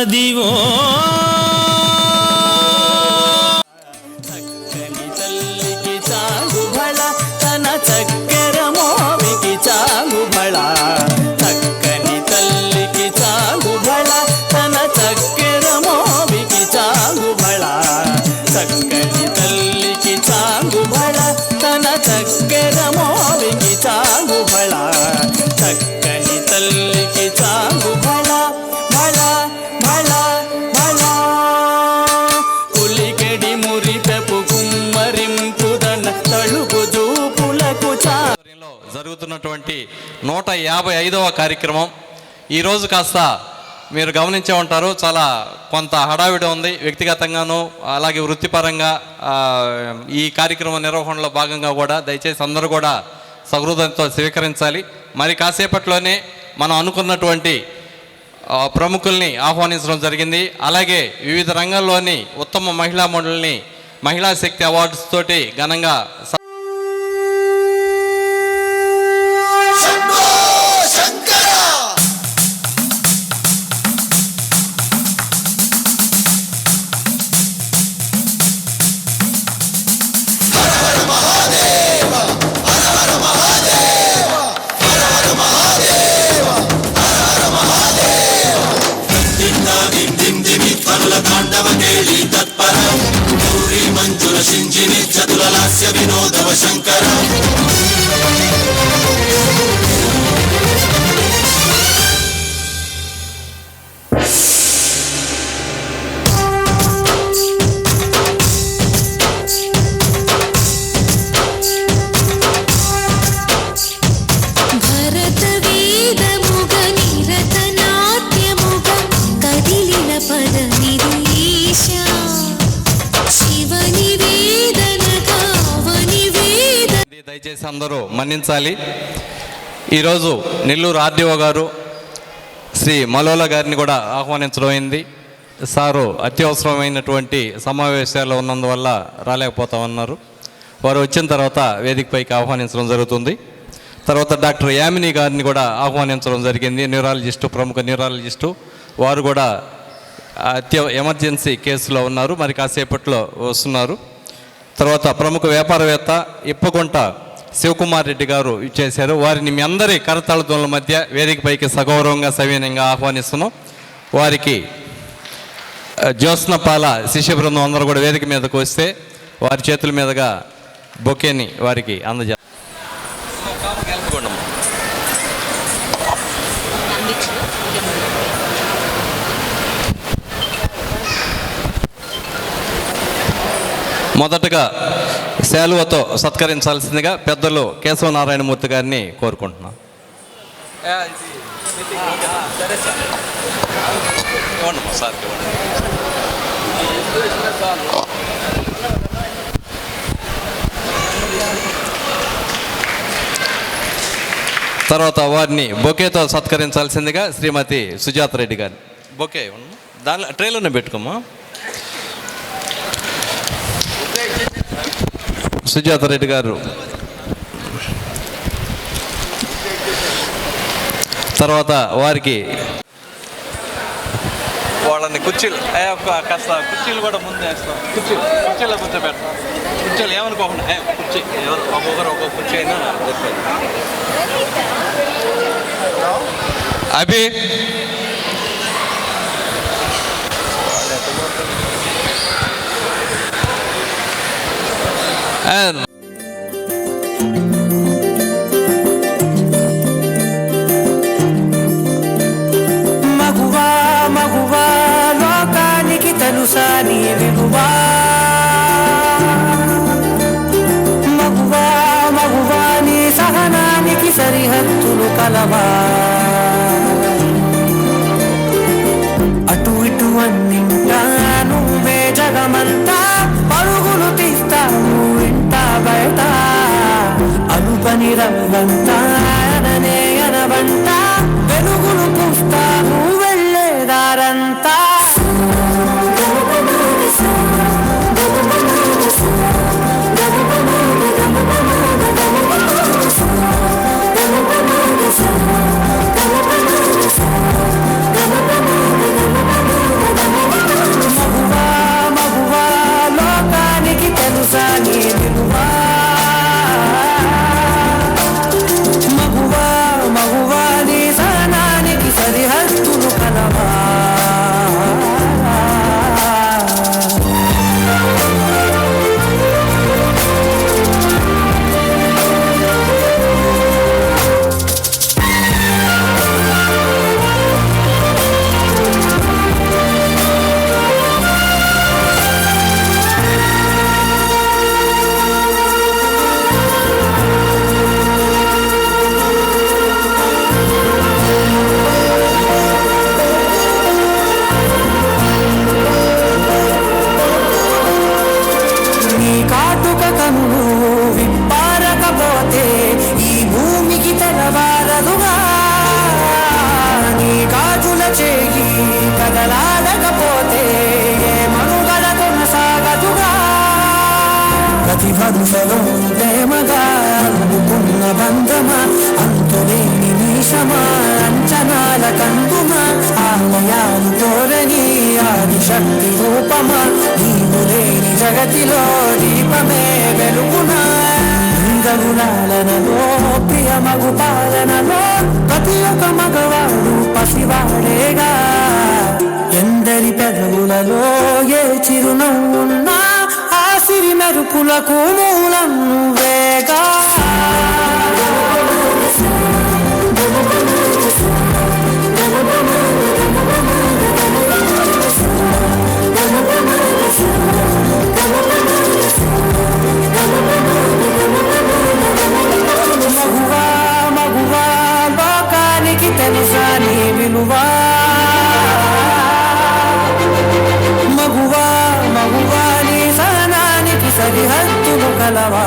అదివో చక్కని తల్లికి చాలు భళ తన చక్కెర మోవికి చాలు భళ చక్కని తల్లికి చాలు భళ తన చక్కెర మోవికి చాలు భళ చక్కని తల్లికి చాలు భళ తన చక్కెర మోవికి చాలు భళ చక్కని తల్లికి చాలు భళ భళ భళ భళ కులికెడి మురిపెపు కుమ్మరింపుదన తళుకు చూపులకు జరుగుతున్నటువంటి 155వ కార్యక్రమం. ఈరోజు కాస్త మీరు గమనించే ఉంటారు, చాలా కొంత హడావిడి ఉంది. వ్యక్తిగతంగాను అలాగే వృత్తిపరంగా ఈ కార్యక్రమ నిర్వహణలో భాగంగా కూడా దయచేసి అందరూ కూడా సహృదయంతో స్వీకరించాలి. మరి కాసేపట్లోనే మనం అనుకున్నటువంటి ప్రముఖుల్ని ఆహ్వానించడం జరిగింది. అలాగే వివిధ రంగాల్లోని ఉత్తమ మహిళా మండలిని మహిళా శక్తి అవార్డ్స్ తోటి ఘనంగా వినోదవ శంకర భరత వేద ముగ నిరత నాట్యముగ కదిలిన పద నిరీశ శివని వేదన కావని వేద. దయచేసి అందరూ మన్నించాలి. ఈరోజు నెల్లూరు ఆర్డీఓ గారు శ్రీ మలోల గారిని కూడా ఆహ్వానించడం అయింది. సారు అత్యవసరమైనటువంటి సమావేశాలు ఉన్నందువల్ల రాలేకపోతామన్నారు. వారు వచ్చిన తర్వాత వేదికపైకి ఆహ్వానించడం జరుగుతుంది. తర్వాత డాక్టర్ యామిని గారిని కూడా ఆహ్వానించడం జరిగింది. న్యూరాలజిస్టు, ప్రముఖ న్యూరాలజిస్టు. వారు కూడా ఎమర్జెన్సీ కేసులో ఉన్నారు, మరి కాసేపట్లో వస్తున్నారు. తర్వాత ప్రముఖ వ్యాపారవేత్త ఇప్పగుంట శివకుమార్ రెడ్డి గారు ఇచ్చేశారు. వారిని మీ అందరి కరతాళధ్వనుల మధ్య వేదికపైకి సగౌరవంగా సవినయంగా ఆహ్వానిస్తున్నాం. వారికి జ్యోత్స్నపాల శిష్య బృందం అందరూ కూడా వేదిక మీదకు వస్తే వారి చేతుల మీదుగా బొకేని వారికి అందజేస్తారు. మొదటగా శాలువతో సత్కరించాల్సిందిగా పెద్దలు కేశవనారాయణమూర్తి గారిని కోరుకుంటున్నాం. తర్వాత వారిని బొకేతో సత్కరించాల్సిందిగా శ్రీమతి సుజాత రెడ్డి గారు. బొకే దానిలో ట్రేలోనే పెట్టుకోమా. సుజాత రెడ్డి గారు. తర్వాత వారికి వాళ్ళని కుర్చీలు కాస్త కుర్చీలు కూడా ముందు వేస్తాం. కుర్చీలో కూర్చోబెడతాం. కుర్చీలు ఏమనుకోకుండా కుర్చీ ఒక్కొక్కరు ఒక్కొక్క కుర్చీ అయినా చెప్పారు. అభి మగువా మగువా లోకానికి తెలుసా నీ విలువా మగువా మగువా నీ సహనానికి సరిహద్దులు కలవా అటు ఇటు అన్నింటా నువ్వే జగమంతా పరుగులు తీస్తావు ఇంట బయట అనుపని రవ్వంతా అననే అనవంట వెలుగులు పూస్తావు వెళ్ళేదారంతా మగువా మగువా లోకానికి తెలుసా నీ విలువా మగువా మగువా నీ సహనానికి సరిహద్దులు కలవా నీ కాటుక కన్ను విప్పారకపోతే ఈ భూమికి తెలవారదుగా నీ గాజుల చేయి కదలాడకపోతే ఏ మనుగడ కొనసాగదుగా ప్రతి వరుసలో ప్రేమగా అనుకున్న బంధమా అంతులేని నిమిషమా అంచనాల కందుమా ఆలయాలు కోరని ఆదిశక్తి రూపమా నీవు లేని జగతిలో దీపమే వెలుగునా గరులాలనలో ప్రియమగు పాలనలో ప్రతి ఒక్క మగవాడు పసివాడేగా ఎందరి పెదవులలో ఏ చిరునవ్వున్నా ఆ సిరి మెరుపులకు మూలం నువ్వేగా మగువా మగువా లోకానికి తెలుసా నీ విలువా మగువా మగువా నీ సహనానికి సరిహద్దులు కలవా